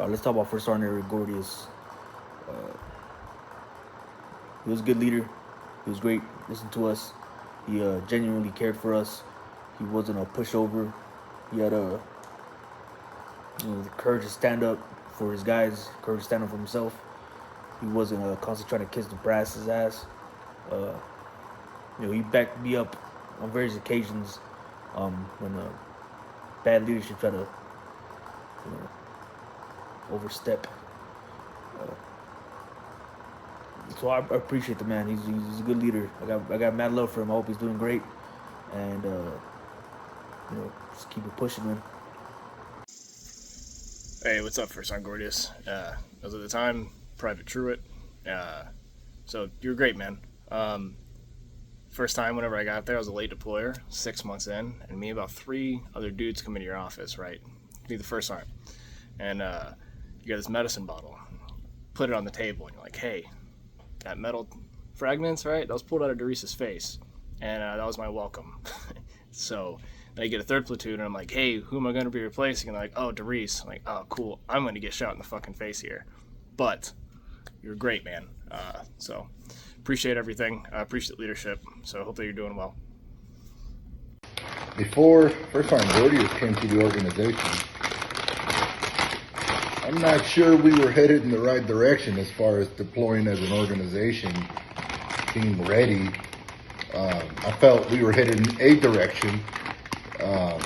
Let's talk about First Sergeant Gordius. Uh, he was a good leader. He was great. Listened to us. He genuinely cared for us. He wasn't a pushover. He had the courage to stand up for his guys, courage to stand up for himself. He wasn't constantly trying to kiss the brass's ass. Uh, he backed me up on various occasions when bad leadership tried to overstep. Uh, so I appreciate the man. He's a good leader. I got mad love for him. I hope he's doing great, and just keep it pushing, man. Hey, what's up, First Sergeant Gordius? As at the time, Private Truett. So you're great, man. First time whenever I got there, I was a late deployer, 6 months in, and me and about 3 other dudes come into your office, right? Me the first time. And you got this medicine bottle. Put it on the table, and you're like, hey, that metal fragments, right? That was pulled out of Doris's face. And that was my welcome. So then I get a third platoon, and I'm like, hey, who am I going to be replacing? And they're like, oh, Doris. I'm like, oh, cool. I'm going to get shot in the fucking face here. But you're great, man. So appreciate everything. Appreciate leadership. So hopefully you're doing well. Before First Sergeant Gordius came to the organization, I'm not sure we were headed in the right direction as far as deploying as an organization, being ready. I felt we were headed in a direction, but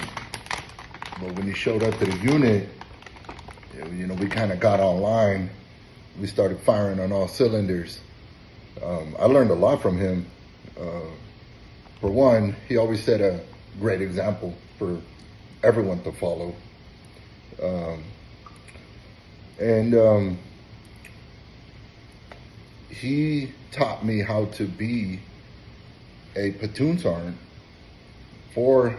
when he showed up to the unit, we kind of got online. We started firing on all cylinders. I learned a lot from him. For one, he always set a great example for everyone to follow. And he taught me how to be a platoon sergeant for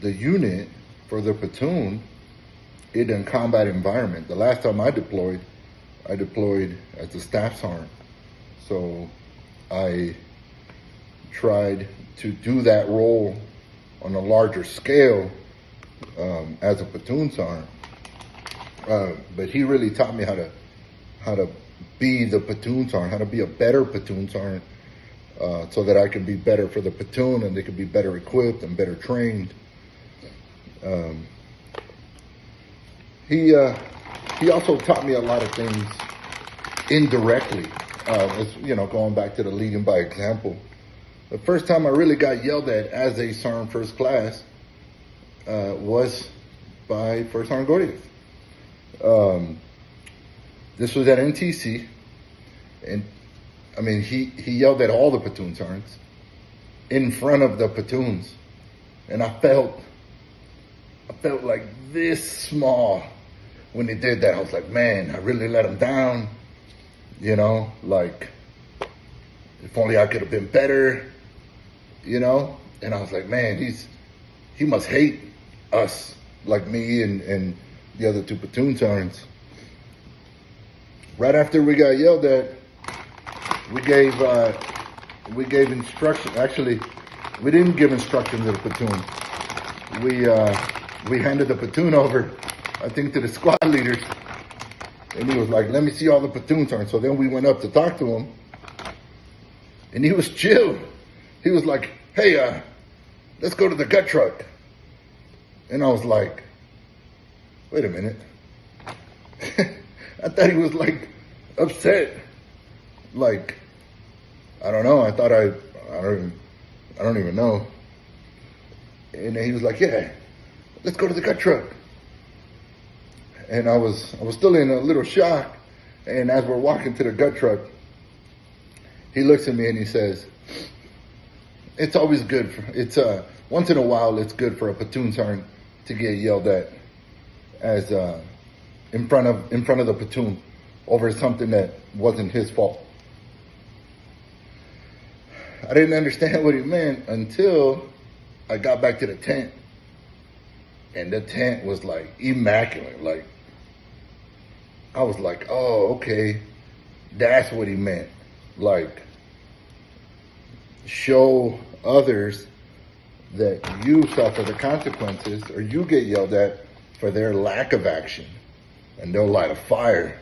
the unit, for the platoon, in a combat environment. The last time I deployed as a staff sergeant. So I tried to do that role on a larger scale as a platoon sergeant. But he really taught me how to be the platoon sergeant, how to be a better platoon sergeant, so that I could be better for the platoon and they could be better equipped and better trained. He also taught me a lot of things indirectly. Going back to the leading by example. The first time I really got yelled at as a Sergeant First Class was by First Sergeant Gordius. This was at NTC, and I mean he yelled at all the platoon sergeants in front of the platoons, and I felt like this small when he did that. I was like, man, I really let him down. Like, if only I could have been better, And I was like, man, he must hate us, like me and the other 2 platoon sergeants. Right after we got yelled at, we gave instruction. Actually, we didn't give instruction to the platoon. We handed the platoon over, I think, to the squad leaders. And he was like, let me see all the platoon sergeants. So then we went up to talk to him. And he was chill. He was like, hey, let's go to the gut truck. And I was like, wait a minute. I thought he was like upset. Like, I don't know. I don't even know. And then he was like, yeah, let's go to the gut truck. And I was still in a little shock. And as we're walking to the gut truck, he looks at me and he says, it's always good. Once in a while, it's good for a platoon sergeant to get yelled at as in front of the platoon over something that wasn't his fault. I didn't understand what he meant until I got back to the tent. And the tent was like immaculate. Like, I was like, oh, okay, that's what he meant. Like, show others that you suffer the consequences, or you get yelled at for their lack of action. and they'll light a fire.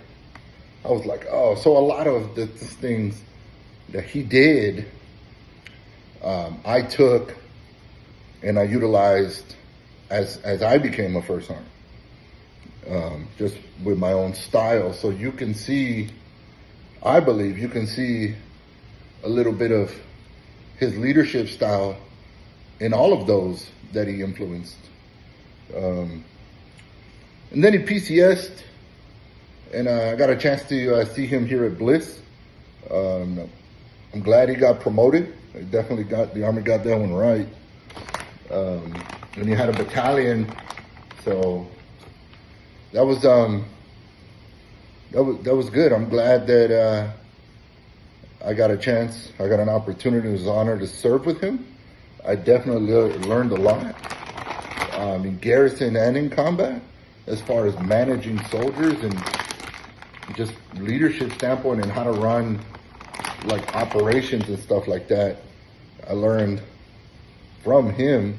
I was like, oh, so a lot of the things that he did, I took and I utilized as I became a first sergeant, just with my own style. So you can see, I believe you can see a little bit of his leadership style in all of those that he influenced. And then he PCS'd, and I got a chance to see him here at Bliss. I'm glad he got promoted. The Army got that one right. And he had a battalion, so that was good. I'm glad that I got an opportunity. It was an honor to serve with him. I definitely learned a lot in garrison and in combat, as far as managing soldiers and just leadership standpoint and how to run like operations and stuff like that. I learned from him.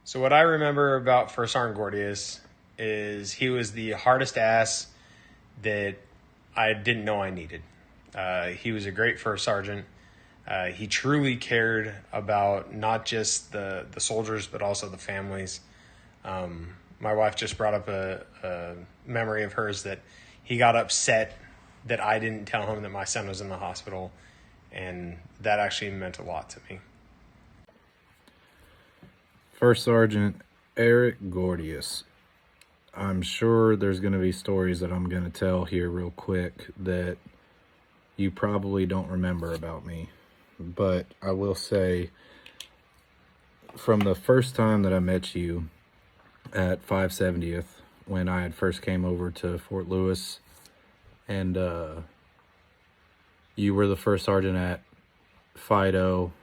So what I remember about First Sergeant Gordius is he was the hardest ass that I didn't know I needed. He was a great first sergeant. He truly cared about not just the soldiers, but also the families. My wife just brought up a memory of hers that he got upset that I didn't tell him that my son was in the hospital, and that actually meant a lot to me. First Sergeant Eric Gordius. I'm sure there's going to be stories that I'm going to tell here real quick that you probably don't remember about me. But I will say, from the first time that I met you at 570th, when I had first came over to Fort Lewis, and you were the first sergeant at Fido.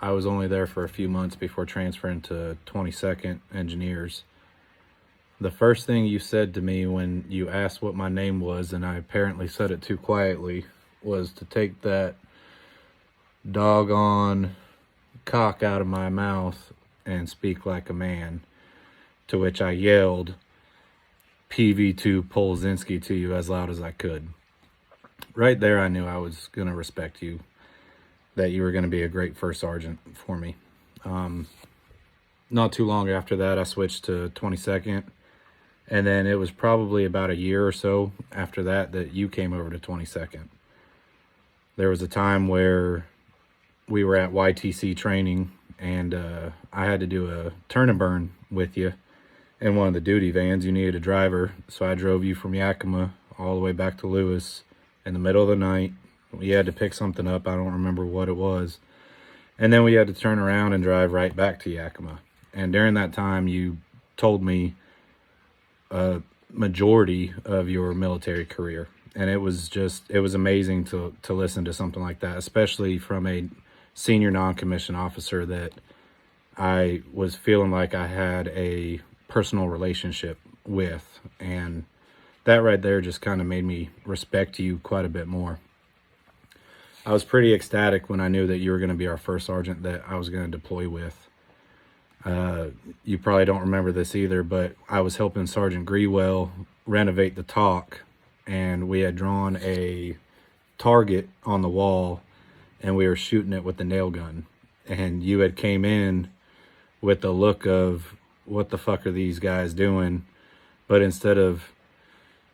I was only there for a few months before transferring to 22nd Engineers. The first thing you said to me when you asked what my name was, and I apparently said it too quietly, was to take that doggone cock out of my mouth and speak like a man. To which I yelled PV2 Polzinski to you as loud as I could. Right there, I knew I was going to respect you, that you were going to be a great first sergeant for me. Not too long after that, I switched to 22nd. And then it was probably about a year or so after that that you came over to 22nd. There was a time where we were at YTC training, and I had to do a turn and burn with you in one of the duty vans. You needed a driver, so I drove you from Yakima all the way back to Lewis in the middle of the night. We had to pick something up. I don't remember what it was. And then we had to turn around and drive right back to Yakima. And during that time, you told me a majority of your military career. And it was amazing to listen to something like that, especially from a senior non-commissioned officer that I was feeling like I had a personal relationship with. And that right there just kind of made me respect you quite a bit more. I was pretty ecstatic when I knew that you were going to be our first sergeant that I was going to deploy with. You probably don't remember this either, but I was helping Sergeant Grewell renovate the talk, and we had drawn a target on the wall, and we were shooting it with the nail gun. And you had came in with the look of, what the fuck are these guys doing? But instead of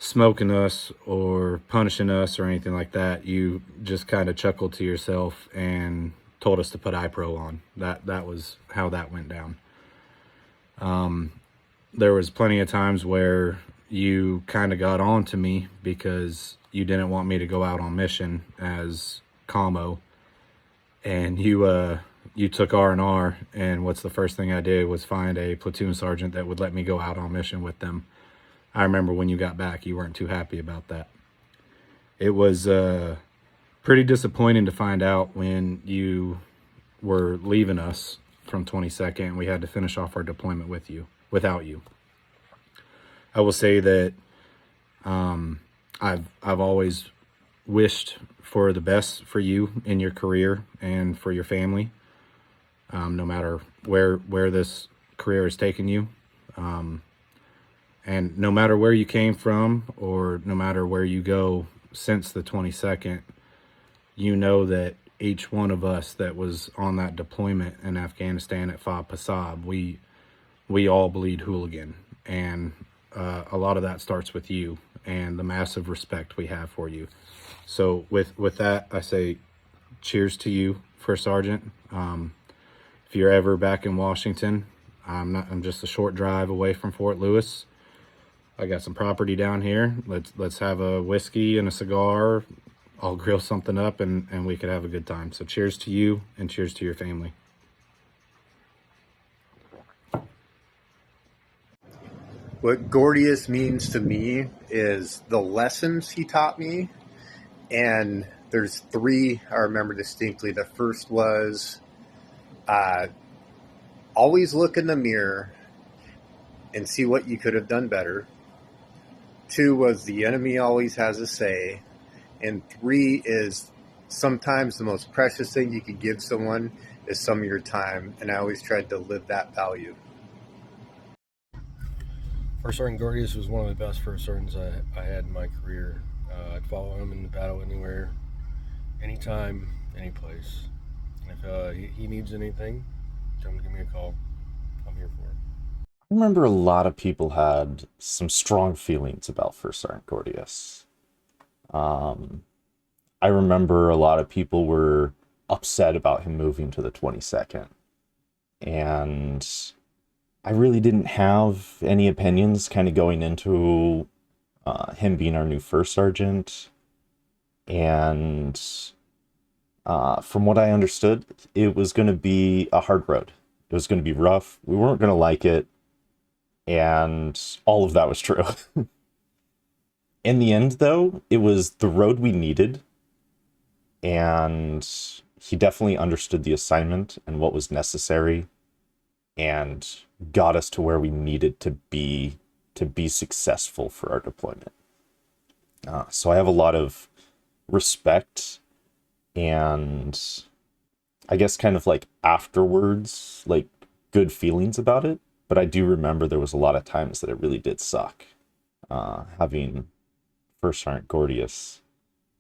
smoking us or punishing us or anything like that, you just kind of chuckled to yourself and told us to put iPro on. That was how that went down. There was plenty of times where you kind of got on to me because you didn't want me to go out on mission as commo, and you took R&R, and what's the first thing I did was find a platoon sergeant that would let me go out on mission with them. I remember when you got back, you weren't too happy about that. It was pretty disappointing to find out when you were leaving us from 22nd, and we had to finish off our deployment without you. I will say that I've always wished for the best for you in your career and for your family, no matter where this career has taken you. And no matter where you came from or no matter where you go since the 22nd, you know that each one of us that was on that deployment in Afghanistan at Fa Pasab, we all bleed hooligan. And a lot of that starts with you and the massive respect we have for you. So with that, I say cheers to you, First Sergeant. If you're ever back in Washington, I'm just a short drive away from Fort Lewis. I got some property down here. Let's have a whiskey and a cigar. I'll grill something up and we could have a good time. So cheers to you and cheers to your family. What Gordius means to me is the lessons he taught me. And there's three I remember distinctly. The first was always look in the mirror and see what you could have done better. 2 was the enemy always has a say. And 3 is sometimes the most precious thing you could give someone is some of your time. And I always tried to live that value. First Sergeant Gordius was one of the best first sergeants I had in my career. I'd follow him in the battle anywhere, anytime, any place. If he needs anything, tell him to give me a call. I'm here for him. I remember a lot of people had some strong feelings about First Sergeant Gordius. I remember a lot of people were upset about him moving to the 22nd. And I really didn't have any opinions kind of going into him being our new first sergeant. And from what I understood, it was going to be a hard road. It was going to be rough. We weren't going to like it. And all of that was true. In the end, though, it was the road we needed. And he definitely understood the assignment and what was necessary and got us to where we needed to be successful for our deployment. So I have a lot of respect and I guess kind of like afterwards, like good feelings about it. But I do remember there was a lot of times that it really did suck. Having First Sergeant Gordius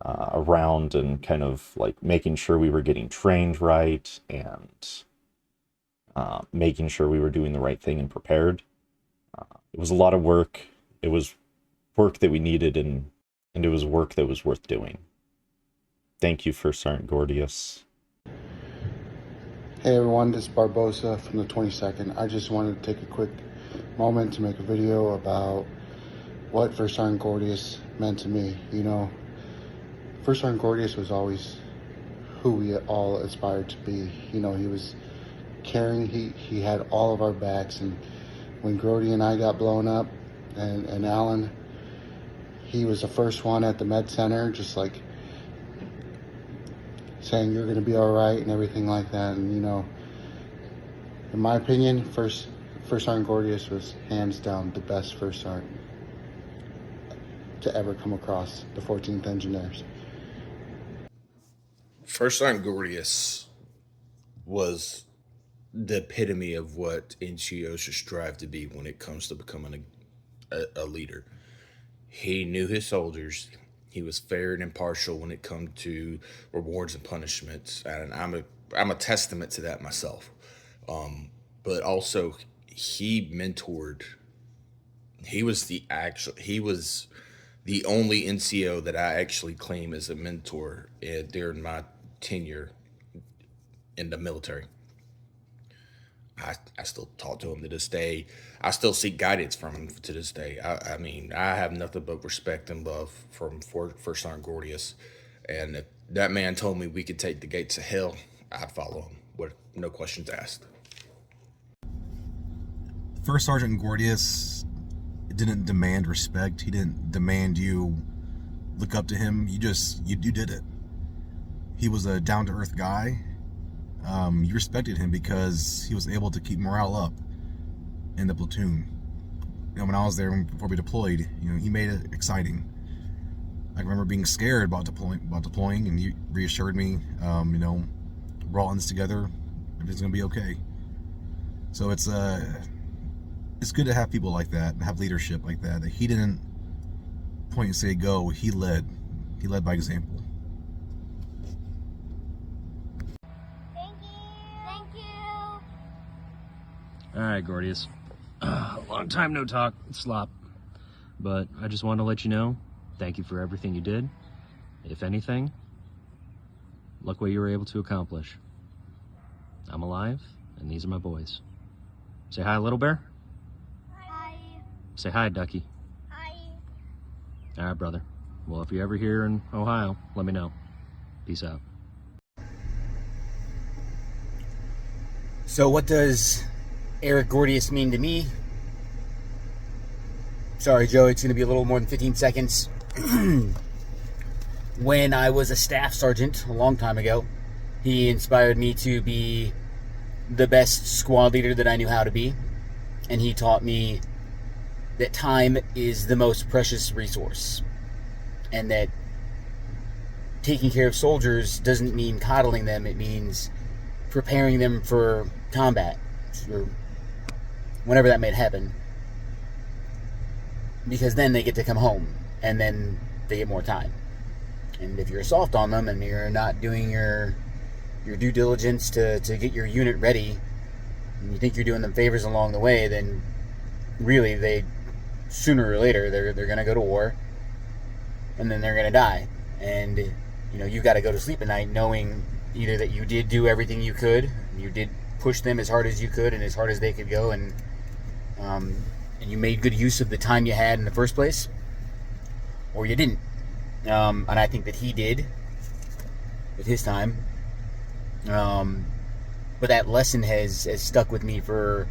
around and kind of like making sure we were getting trained right and making sure we were doing the right thing and prepared. It was a lot of work. It was work that we needed and it was work that was worth doing. Thank you, First Sergeant Gordius. Hey everyone, this is Barbosa from the 22nd. I just wanted to take a quick moment to make a video about what First Sergeant Gordius meant to me. You know, First Sergeant Gordius was always who we all aspired to be. You know, he was caring, he had all of our backs, and when Grody and I got blown up, and Alan, he was the first one at the med center, just like saying you're going to be all right and everything like that. And you know, in my opinion, First Sergeant Gordius was hands down the best first sergeant to ever come across the 14th Engineers. First Sergeant Gordius was the epitome of what NCOs should strive to be when it comes to becoming a leader. He knew his soldiers. He was fair and impartial when it come to rewards and punishments, and I'm a testament to that myself. But also, he mentored. He was the only NCO that I actually claim as a mentor during my tenure in the military. I still talk to him to this day. I still seek guidance from him to this day. I mean, I have nothing but respect and love from First Sergeant Gordius. And if that man told me we could take the gates of hell, I'd follow him with no questions asked. First Sergeant Gordius didn't demand respect. He didn't demand you look up to him. You did it. He was a down-to-earth guy. You respected him because he was able to keep morale up in the platoon. You know, when I was there before we deployed, you know, he made it exciting. I remember being scared about deploying, and he reassured me, you know, we're all in this together. Everything's gonna be okay. So it's it's good to have people like that and have leadership like that. That he didn't point and say go. He led by example. Thank you. All right, Gordius. Long time no talk, slop. But I just wanted to let you know, thank you for everything you did. If anything, look what you were able to accomplish. I'm alive, and these are my boys. Say hi, little bear. Hi. Say hi, Ducky. Hi. All right, brother. Well, if you're ever here in Ohio, let me know. Peace out. So what does Eric Gordius mean to me? Sorry, Joe, it's going to be a little more than 15 seconds. When I was a staff sergeant a long time ago, he inspired me to be the best squad leader that I knew how to be. And he taught me that time is the most precious resource. And that taking care of soldiers doesn't mean coddling them. It means preparing them for combat, or whenever that may happen. Because then they get to come home, and then they get more time. And if you're soft on them and you're not doing your due diligence to get your unit ready, and you think you're doing them favors along the way, then really they, sooner or later, they're going to go to war, and then they're going to die. And you've got to go to sleep at night knowing either that you did do everything you could, you did push them as hard as you could and as hard as they could go, and you made good use of the time you had in the first place, or you didn't. And I think that he did with his time. But that lesson has stuck with me for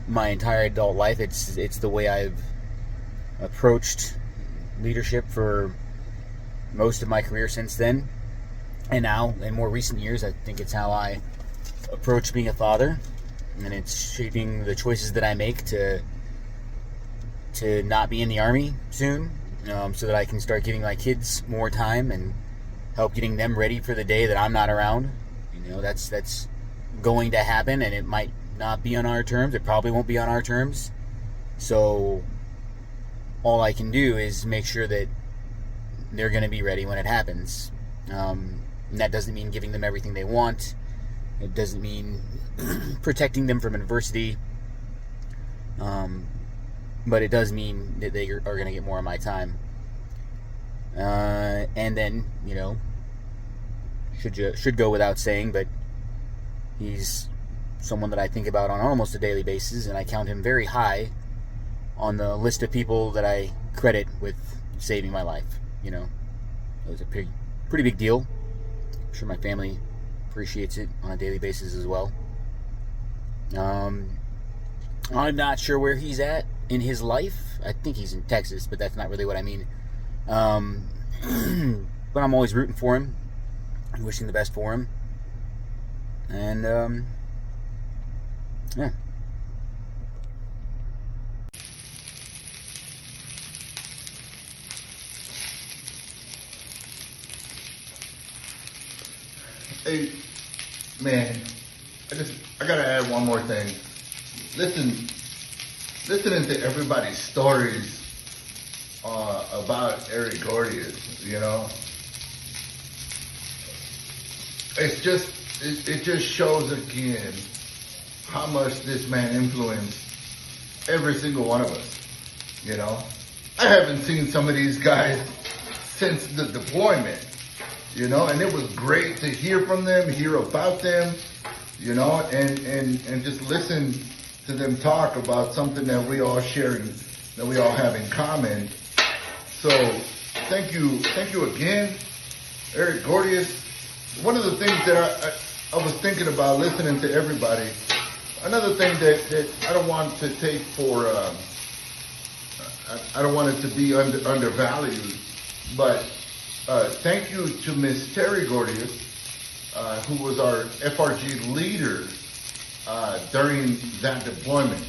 my entire adult life. It's the way I've approached leadership for most of my career since then. And now, in more recent years, I think it's how I approach being a father. And it's shaping the choices that I make to not be in the Army soon, so that I can start giving my kids more time and help getting them ready for the day that I'm not around. That's going to happen, and it might not be on our terms. It probably won't be on our terms. So all I can do is make sure that they're going to be ready when it happens. And that doesn't mean giving them everything they want. It doesn't mean protecting them from adversity, but it does mean that they are going to get more of my time. And then, should go without saying, but he's someone that I think about on almost a daily basis, and I count him very high on the list of people that I credit with saving my life. It was a pretty big deal. I'm sure my family appreciates it on a daily basis as well. I'm not sure where he's at in his life. I think he's in Texas, but that's not really what I mean. But I'm always rooting for him and wishing the best for him. And yeah. Hey, man, I gotta add one more thing. Listening to everybody's stories about Eric Gordius, it just shows again how much this man influenced every single one of us. I haven't seen some of these guys since the deployment. And it was great to hear from them, hear about them, and just listen to them talk about something that we all have in common. So thank you again, Eric Gordius. One of the things that I was thinking about listening to everybody, another thing that I don't want to take for, I don't want it to be undervalued, but thank you to Miss Terry Gordius, who was our FRG leader during that deployment.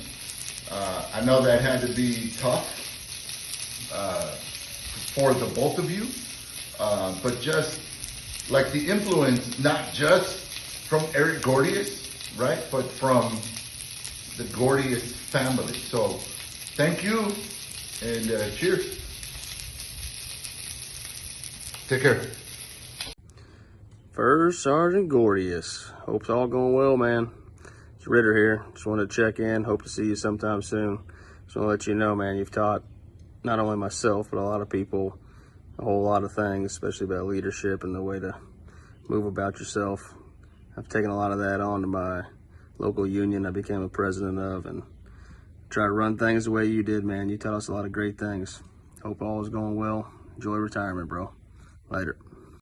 I know that had to be tough for the both of you, but just like the influence, not just from Eric Gordius, right, but from the Gordius family. So thank you, and cheers. Take care. First Sergeant Gordius. Hope it's all going well, man. It's Ritter here. Just wanted to check in. Hope to see you sometime soon. Just want to let you know, man, you've taught not only myself, but a lot of people a whole lot of things, especially about leadership and the way to move about yourself. I've taken a lot of that on to my local union I became a president of, and try to run things the way you did, man. You taught us a lot of great things. Hope all is going well. Enjoy retirement, bro.